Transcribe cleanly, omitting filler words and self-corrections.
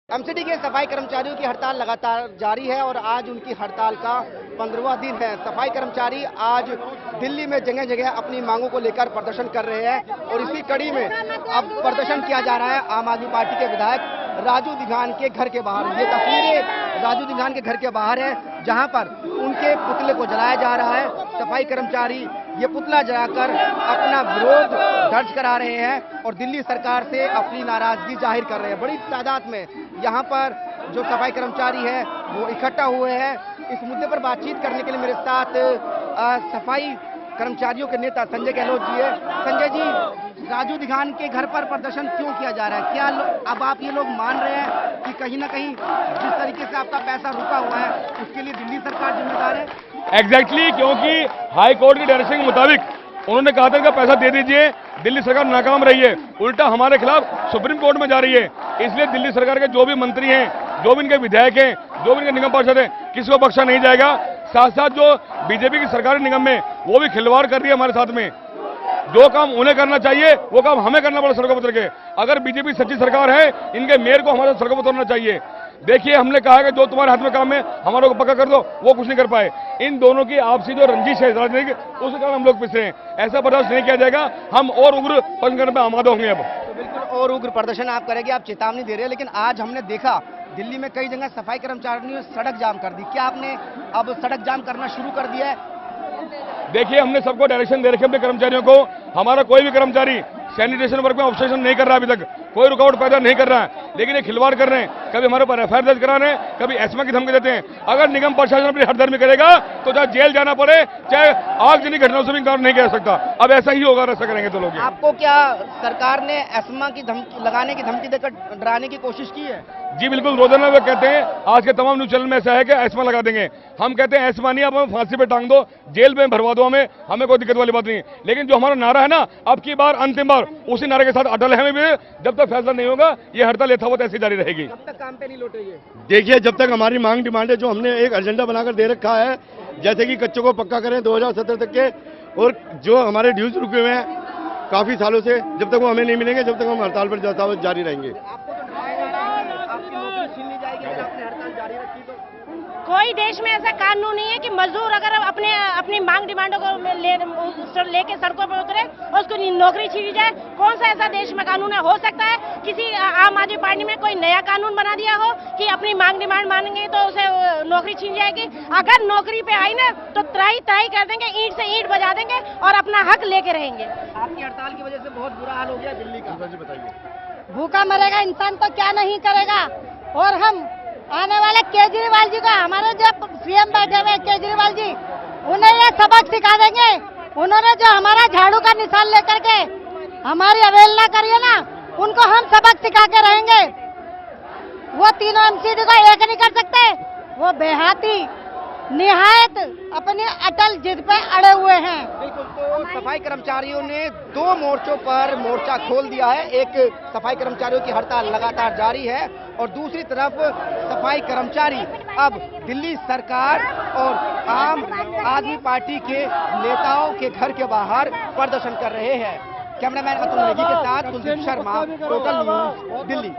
MCD के सफाई कर्मचारियों की हड़ताल लगातार जारी है और आज उनकी हड़ताल का 15वां दिन है। सफाई कर्मचारी आज दिल्ली में जगह जगह अपनी मांगों को लेकर प्रदर्शन कर रहे हैं और इसी कड़ी में अब प्रदर्शन किया जा रहा है आम आदमी पार्टी के विधायक राजू दिघान के घर के बाहर। ये तस्वीरें राजू दिघान के घर के बाहर है, जहां पर उनके पुतले को जलाया जा रहा है। सफाई कर्मचारी ये पुतला जलाकर अपना विरोध दर्ज करा रहे हैं और दिल्ली सरकार से अपनी नाराजगी जाहिर कर रहे हैं। बड़ी तादाद में यहाँ पर जो सफाई कर्मचारी है वो इकट्ठा हुए हैं। इस मुद्दे पर बातचीत करने के लिए मेरे साथ सफाई कर्मचारियों के नेता संजय गहलोत जी है। संजय जी, राजू दिघान के घर पर प्रदर्शन क्यों किया जा रहा है? क्या अब आप ये लोग मान रहे हैं कि कहीं ना कहीं जिस तरीके से आपका पैसा रुका हुआ है उसके लिए दिल्ली सरकार जिम्मेदार है? एग्जैक्टली, क्योंकि हाई कोर्ट की डायरेक्शन के मुताबिक उन्होंने कहा था कि पैसा दे दीजिए, दिल्ली सरकार नाकाम रही है, उल्टा हमारे खिलाफ सुप्रीम कोर्ट में जा रही है। इसलिए दिल्ली सरकार के जो भी मंत्री हैं, जो भी इनके विधायक हैं, जो भी इनके निगम पार्षद हैं, किसी को बख्शा नहीं जाएगा। साथ साथ जो बीजेपी की सरकारी निगम में वो भी खिलवाड़ कर रही है हमारे साथ में। जो काम उन्हें करना चाहिए वो काम हमें करना पड़ा सड़कों पर उतर के। अगर बीजेपी सच्ची सरकार है, इनके मेयर को हमारे सड़कों पर उतरना चाहिए। देखिए, हमने कहा है कि जो तुम्हारे हाथ में काम है हमारे को पक्का कर दो, वो कुछ नहीं कर पाए। इन दोनों की आपसी जो रंजिश है राजनीतिक, उसके कारण हम लोग पिस रहे हैं। ऐसा बर्दाश्त नहीं किया जाएगा, हम और उग्र प्रदर्शन करने में आमादा होंगे। अब तो बिल्कुल और उग्र प्रदर्शन आप करेंगे, आप चेतावनी दे रहे हैं। लेकिन आज हमने देखा दिल्ली में कई जगह सफाई कर्मचारियों ने सड़क जाम कर दी। क्या आपने अब सड़क जाम करना शुरू कर दिया है? देखिए, हमने सबको डायरेक्शन दे रखे अपने कर्मचारियों को। हमारा कोई भी कर्मचारी सैनिटेशन वर्क में ऑब्स्ट्रक्शन नहीं कर रहा, अभी तक कोई रुकावट पैदा नहीं कर रहा है। लेकिन ये खिलवाड़ कर रहे हैं, कभी हमारे ऊपर एफआईआर दर्ज करा रहे हैं, कभी एस्मा की धमकी देते हैं। अगर निगम प्रशासन अपनी हरदर्मी करेगा तो चाहे जेल जाना पड़े, चाहे आगजनी घटनाओं से भी इंकार नहीं किया जा सकता। अब ऐसा ही होगा, ऐसा करेंगे तो लोग। आपको क्या सरकार ने एस्मा की धमकी लगाने की धमकी देकर डराने की कोशिश की है? जी बिल्कुल, रोजाना वे कहते हैं, आज के तमाम न्यूज चैनल में ऐसा है कि एस्मा लगा देंगे। हम कहते हैं एस्मा नहीं, आप हमें फांसी पे टांग दो, जेल में भरवा दो, हमें कोई दिक्कत वाली बात नहीं है। लेकिन जो हमारा नारा है ना, अब की बार अंतिम बार उसी नारे के साथ अटल है। हमें भी जब तक फैसला नहीं होगा ये हड़ताल यथावत ऐसी जारी रहेगी। कब तक काम पे नहीं लौटेंगे? देखिए, जब तक हमारी मांग डिमांड है, जो हमने एक एजेंडा बनाकर दे रखा है, जैसे कि कच्चों को पक्का करें 2017 तक के, और जो हमारे ड्यूज रुके हुए हैं काफी सालों से, जब तक वो हमें नहीं मिलेंगे, जब तक हम हड़ताल पर यथावत जारी रहेंगे। आपको तो डराया जा रहा है कि आपकी नौकरी छीन ली जाएगी अगर आपने हड़ताल जारी रखी तो? कोई देश में ऐसा कानून नहीं है कि मजदूर अगर अपनी मांग डिमांडों को लेके सड़कों पर उतरे और उसको नौकरी छीनी जाए। कौन सा ऐसा देश में कानून है? हो सकता है किसी आम आदमी पार्टी में कोई नया कानून बना दिया हो कि अपनी मांग डिमांड मानेंगे तो उसे नौकरी छीन जाएगी। अगर नौकरी पे आई ना तो त्राही त्राही कर देंगे, ईंट से ईंट बजा देंगे और अपना हक लेके रहेंगे। आपकी हड़ताल की वजह से बहुत बुरा हाल हो गया दिल्ली का। बताइए, भूखा मरेगा इंसान तो क्या नहीं करेगा। और हम आने वाले केजरीवाल जी का, हमारे जो सीएम बैठे हुए केजरीवाल जी, उन्हें ये सबक सिखा देंगे। उन्होंने जो हमारा झाड़ू का निशान लेकर के हमारी अवहेलना करी है ना, उनको हम सबक सिखा के रहेंगे। वो तीनों एमसीडी को एक नहीं कर सकते। वो बेहाती निहायत अपने अटल जिद पे अड़े हुए हैं। बिल्कुल, तो सफाई कर्मचारियों ने दो मोर्चों पर मोर्चा खोल दिया है। एक, सफाई कर्मचारियों की हड़ताल लगातार जारी है और दूसरी तरफ सफाई कर्मचारी अब दिल्ली सरकार और आम आदमी पार्टी के नेताओं के घर के बाहर प्रदर्शन कर रहे हैं। कैमरामैन अतुल नेगी के साथ कुलदीप शर्मा, टोटल न्यूज, दिल्ली।